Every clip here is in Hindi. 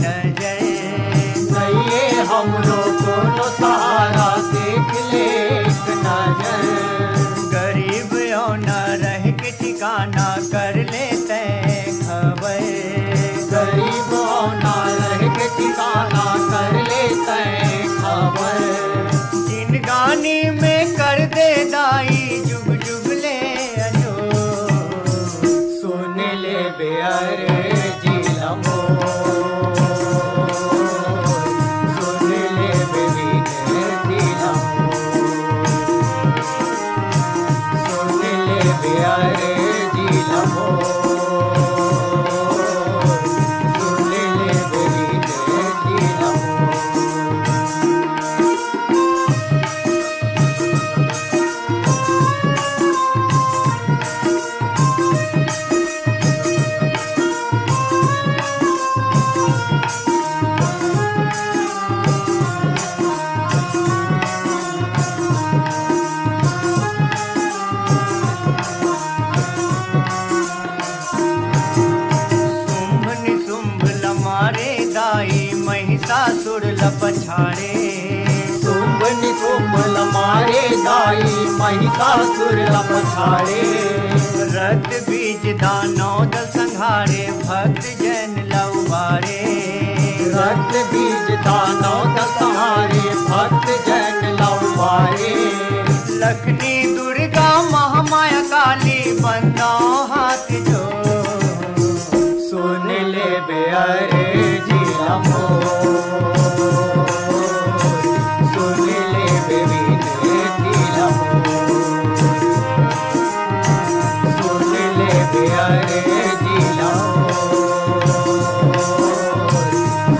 नजर। नइये हमरो कोनो सहारा देख ले एक नजर। गरीब औना रह के ठिकाना कर लेते खबर। गरीब औना रह के ठिकाना कर लेते खबर। जिनगानी में कर दे दाई जुग जुग ले अजो। सुन ले बेअरे जिलमो, सुन ले बेबीने दिलमो, सुन ले बेअरे जिलमो, सुन ले बेबीने दिलमो। शुंभ निशुंभ लमारे दाई महिषासुर लपछाड़े। शुंभ निशुंभ लमारे दाई महिषासुर लपछाड़े। रक्त बीज दानव दल संहारे भक्त जैन लौबारे। रक्त बीज दानव दल संहारे भक्त जैन लौबारे। लखनी दुर्गा महामाया काली बंदो हाथ जो। सुन ले बेअरे जिलमो, सुन ले बेबीने दिलमो, सुन ले बेअरे जिलमो,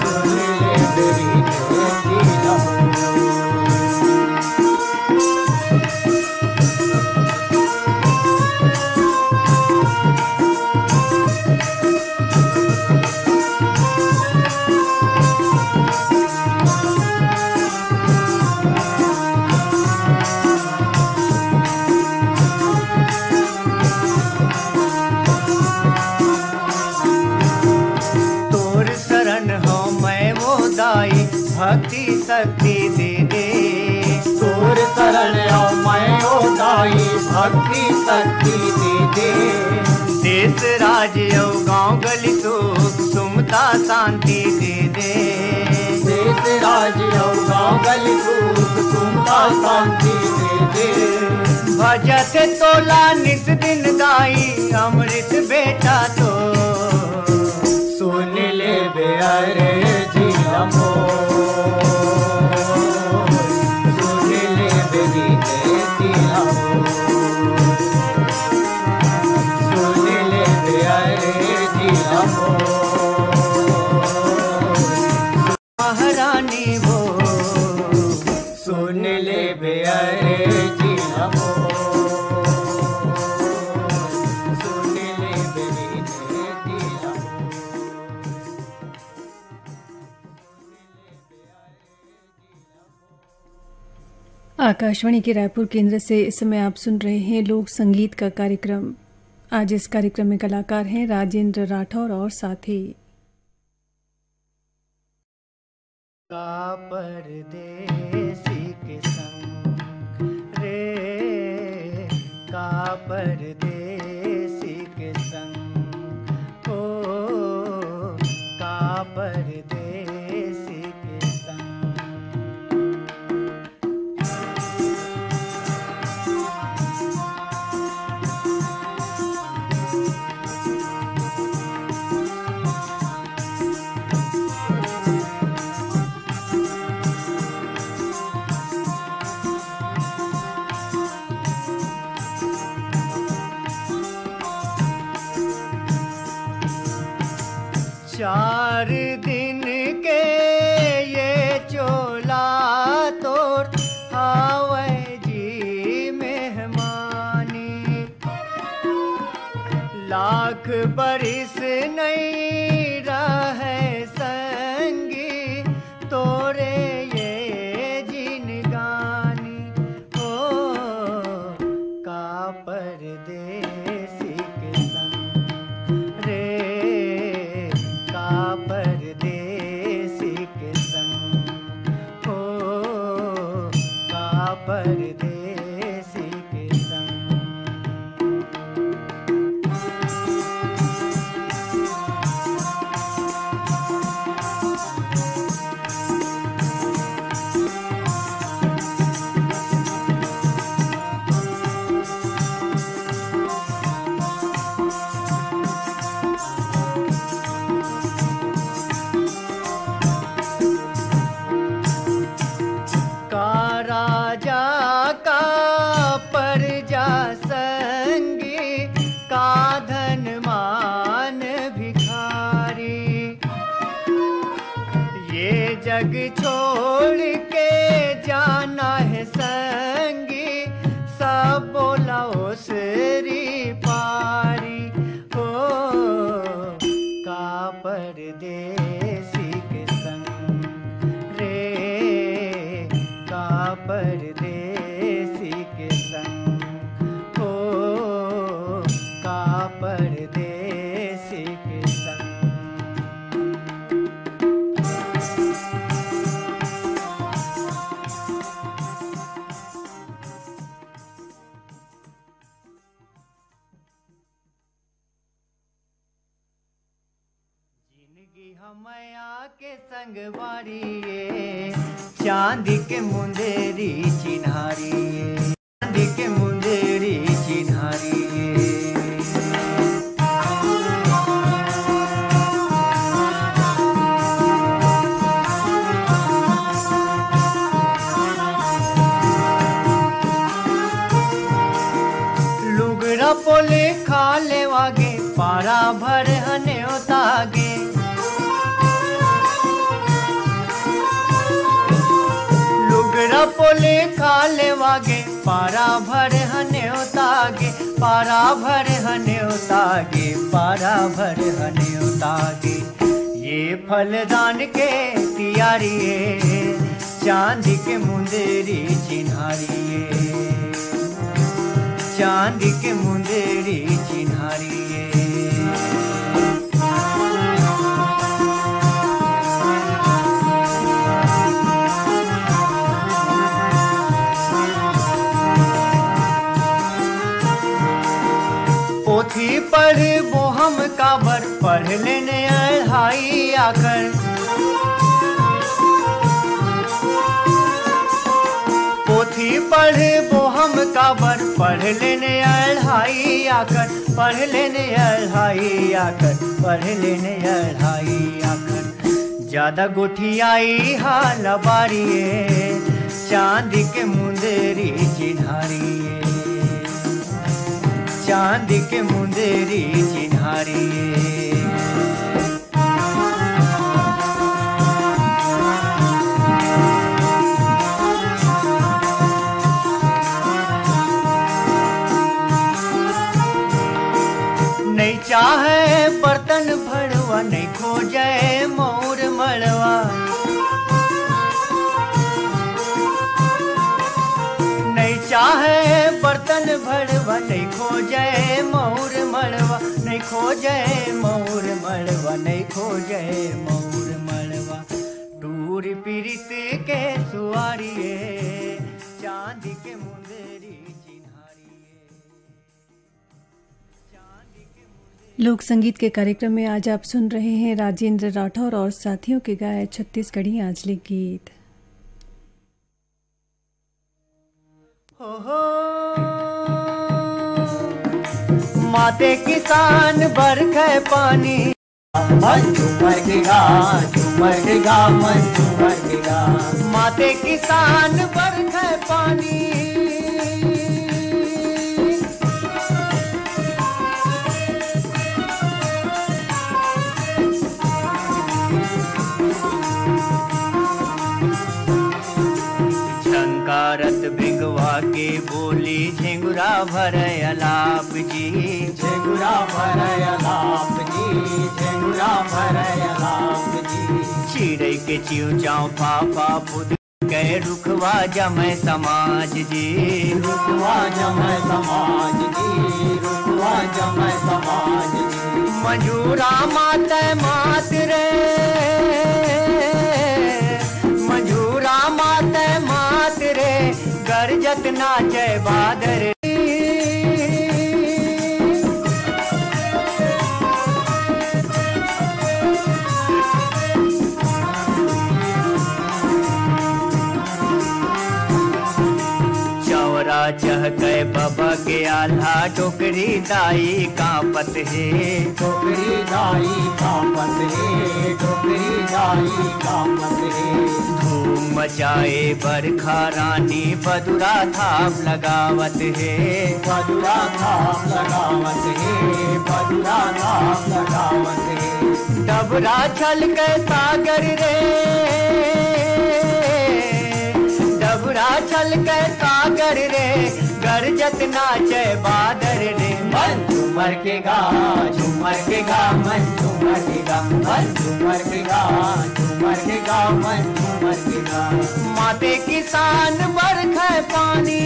सुन ले बेबीने दिलमो। तोर शरण हो मैं वो दाई भक्ति शक्ति दे दे। तोर शरण आओ मैं ओ दाई भक्ति शक्ति दे दे। देश राज्य और गांव गली सुख सुमता शांति दे दे। देश राज्य और गाँव गली सुख सुमता शांति दे दे। भजत तोला निस दिन दाई अमृत बेटा तो। सुन ले बेअरे जिलमो, सुन ले बेबीने दिलमो, सुन ले बेअरे जिलमो। महारानी वो सुन ले बेअरे जिलमो, सुन ले बेबीने दिलमो। आकाशवाणी के रायपुर केंद्र से इस समय आप सुन रहे हैं लोक संगीत का कार्यक्रम। आज इस कार्यक्रम में कलाकार हैं राजेंद्र राठौर और साथी। का परदेसी के संग रे, का परदेसी के संग ओ, का परदेसी के संग। चार दिन के ये चोला तोर हावे जी मेहमानी। लाख बरिस नहीं रहे संगी तोरे ये जिनगानी। ओ का परदेसी के संग रे, का परदेसी परदेसी के संग। जग छोड़ के जाना है संगी, सब बोला उसरी पारी हो का परदेसी के संग रे, का परदेसी के संग हो का परदेसी के संग। हमया के संग बारिये, चांदी के मुंदेरी चिन्हारिये, चांदी के मुंदेरी चिन्हारिये। लुगड़ा पोले खाले वागे, पारा भर हने उतागे। लुगड़ा पोले खाले वागे, पारा भर हने उतागे, पारा भर हने उतागे, पारा भर हने उतागे। ये फलदान के तियारिये, चांदी के मुंदेरी चिन्हारिये, चांदी के मुंदेरी चिन्हारिये। पोथी पढ़ वो हम काबर, पढ़ लेने अढ़ाई आकर। पोथी पढ़ वो हम काबर, पढ़ लेने अढ़ाई आकर, पढ़ लेने अढ़ाई आकर, पढ़ लेने अढ़ाई आकर। ज्यादा गोठी आई हाल बारिये, चांदी के मुंदेरी चिन्हारिये, चांदी के मुंदेरी चिन्हारिये। नहीं चाहे बर्तन भड़वा, नहीं खोजे मोर मड़वा। नहीं चाहे बर्तन भड़वा, नहीं खोजे मोर मड़वा, नहीं खोजे मोर मड़वा, नहीं खोजे मोर मड़वा। दूर पीरित के सुआरिये, चांदी के मुंदेरी चिन्हारिये, चांदी के मुंदेरी। लोक संगीत के कार्यक्रम में आज आप सुन रहे हैं राजेंद्र राठौर और साथियों के गाए छत्तीसगढ़ी आंचलिक गीत। हो माते किसान बरखे पानी, मन झूमर के गा, झूमर के गा, मन झूमर के गा। माते किसान बरखे पानी, झंकारत भिंगवा के बोली, झिंगुरा भर अलाप जी, झिंगुरा भर अलाप जी, झिंगुरा भर अलाप जी। चिड़ै के चिव चाव पापा पुद के रुखवा जमै समाज जी, रुखवा जमै समाज जी, रुखवा जमै समाज जी। मजूरा माते मात रे, मजूरा माते मात रे, गर्ज गरजत नाचे बादर। चौरा चहके बाबा के आल्हा टोकरी दाई कांपत है। टोकरी दाई कांपत है, टोकरी दाई कांपत है। धूम मचाए बरखा रानी बदुरा थाप लगावत है। बदुरा थाप लगावत है, बदुरा थाप लगावत है। डबरा छल के सागर रे, डबरा छल के सागर रे, गरजत नाचे बादर रे। मन झूमर के गा, झूमर के गा, मन झूमर के गा, मन झूमर के गा, झूमर के गा, मन झूमर के गा। माते किसान बरखे पानी,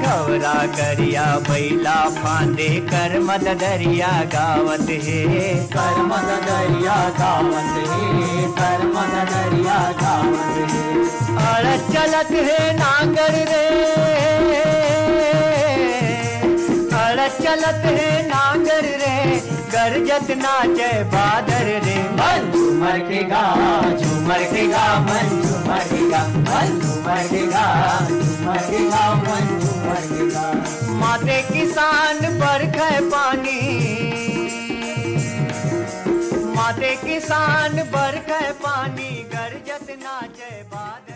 गौरा गरिया बैला फांदे कर मद दरिया गावत है। कर मद दरिया गावत है, कर मद दरिया गावत है। अड़ चलत है नांगर रे, अड़ चलत है नांगर रे, गरजत नाचे बादर रे। मन झूमर के गा, झूमर के गा, मन झूमर के गा, मन झूमर के गा, झूमर के गा, मन झूमर के गा। माते किसान बरखे पानी, माते किसान बरखे पानी, गरजत नाचे बादर।